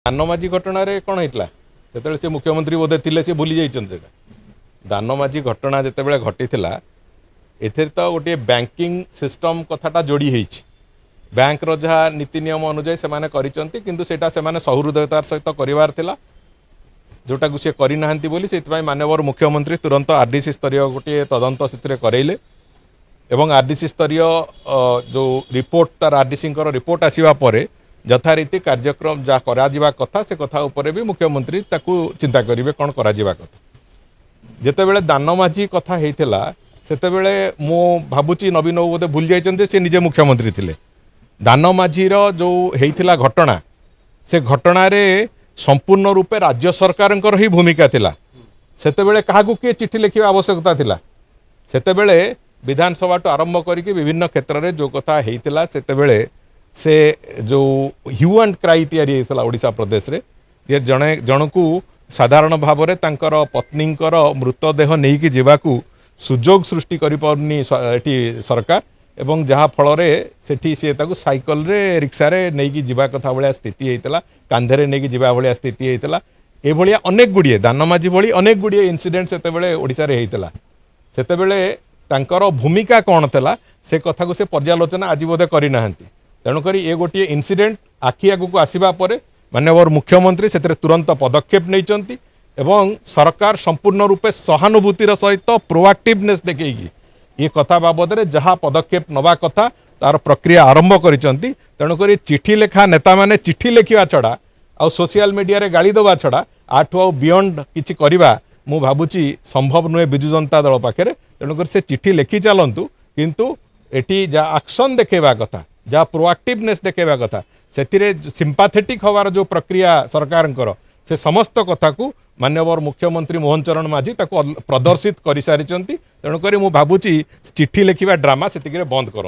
दानमाझी घटना कौन होता से मुख्यमंत्री बोधे थे सी भूली जाइए दानमाझी घटना जिते घटी एथे तो गोटे बैंकिंग सिस्टम कथाटा जोड़ी होती बैंकर जहाँ नीति नियम अनुजाई से सहृदयतार सहित करार जोटा सी करना से माननीय मुख्यमंत्री तुरंत आरडीसी स्तरीय गोटे तदंत से करेले एवं आरडीसी स्तरीय जो रिपोर्ट तार आरडीसी रिपोर्ट आसवा पर यथारीति कार्यक्रम जहाँ करा कथा से कथा उपरे भी मुख्यमंत्री ताकू चिंता करेंगे कौन करा कथा जितेबले दानमाझी कथा होता से मो भावुची नवीन बाबू बोधे भूल जाइए से निजे मुख्यमंत्री थे दानमाझीर जो होता घटना से घटना संपूर्ण रूपे राज्य सरकार ही भूमिका थिला सेतेबेले काहाकू किए चिठी लिखा आवश्यकता थिला सेतेबेले विधानसभा टू आरंभ करके विभिन्न क्षेत्र में जो कथा होता सेतेबेले से जो ह्यू एंड क्राई तैयारी होता ओडिशा प्रदेश रे ये जने जनकू साधारण भाव में तांकर पत्नींकर मृतदेह नहीं कि जीवाकू सुजोग सृष्टि करि पारनी सरकार एवं जहाँ फल सेठी सी साइकल रे रिक्सा रे नहीं कि जीवा कथा भाया स्थिति होता कांधे नहीं कि जीवा भाया स्थिति होता ये अनेक गुड़िए दानमाझी भली अनेक गुड़िए इनसीडेंट से ओडिशा रे होता सेतेबेले तांकर भूमिका कौन था से कथा को से पर्यालोचना आज बोधे करना तेणुक ये गोटे इनसीडेंट आखि आगू आसवा पर माननीय मुख्यमंत्री से तुरंत पदक्षेप नहीं एवं सरकार संपूर्ण रूपे सहानुभूतिर सहित प्रोआक्टिवनेस देखी ये कथा बाबद में जहाँ पदक्षेप नवा कथा तार प्रक्रिया आरंभ करिसेंती तेणुक चिठी लेखा नेता माने चिठी लेखिया छड़ा आ सोशल मीडिया रे गाली दवा छड़ा आठू आउ बियॉन्ड किछि करिबा मु भाबुची संभव नुहे बिजु जनता दल पाखे तेणुक से चिठी लेखि चलतु किंतु एटी जहाँ एक्शन देखेबा कथा जहाँ प्रोआक्टिवनेस देखेबा कथा से सिंपाथेटिक हवार जो प्रक्रिया सरकार से समस्त कथा को माननीय मुख्यमंत्री मोहन चरण माझी प्रदर्शित कर सारी तेणुक मु भावुची चिठी लिखा ड्रामा से बंद कर।